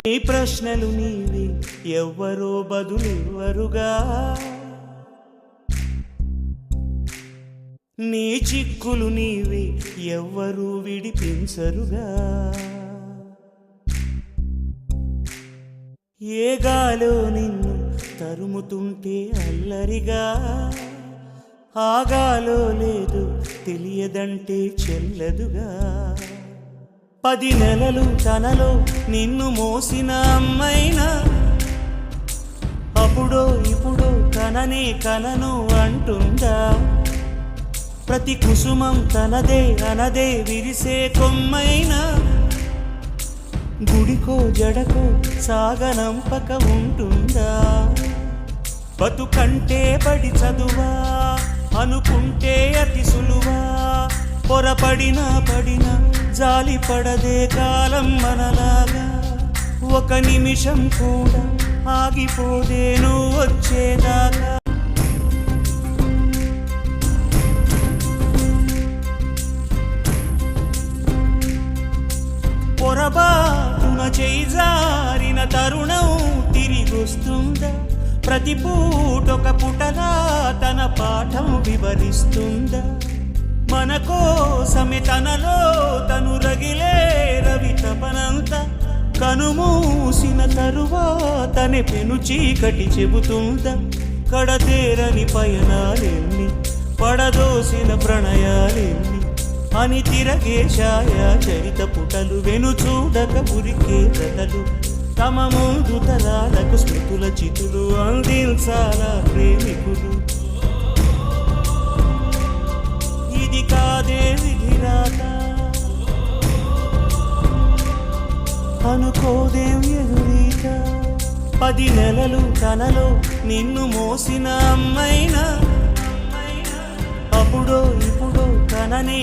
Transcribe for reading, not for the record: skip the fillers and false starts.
నీ ప్రశ్నలు నీవి ఎవ్వరో బదులెవ్వరుగా, నీ చిక్కులు నీవి ఎవ్వరూ విడిపించరుగా. ఏ గాలో నిన్ను తరుముతుంటే అల్లరిగా, ఆగాలో లేదు తెలియదంటే చెల్లదుగా. 10 నెలలు తనలో నిన్ను మోసిన అమ్మైనా అప్పుడో ఇప్పుడో కననే కనను అంటుందా. ప్రతి కుసుమం తనదే అనదే విరిసే కొమ్మైనా గుడికో జడకో సాగనంపక ఉంటుందా. బతుకంటే పడి చదువా అనుకుంటే అతి సులువా, పొరపడినా పడినా జాలి పడదే కాలం మనలాగా. ఒక నిమిషం కూడా ఆగిపోదే నువ్వు వచ్చేదాకా. పొరబాటున చేయి జారిన తరుణం తిరిగొస్తుందా. ప్రతి పూటొక పుటలా తన పాఠం వివరిస్తుందా. మన కోసమే తనలో తను రగిలే రవి తపనంత, కనుమూసిన తరువాతనే పెను చీకటి చెబుతుందా. కడతేరని పయనాలెన్ని పడదోసిన ప్రణయాలెన్ని అని తిరగే ఛాయా చరిత పుటలు, వెను చూడక ఉరికే కథలు. తమ ముందు తరాలకు స్మృతుల చితులు అందించాలా ప్రేమికులు. ఇది కాదే విధిరాత అనుకోదేం ఎదురీత. 10 నెలలు తనలో నిన్ను మోసిన అమ్మైనా అప్పుడో ఇప్పుడో కననే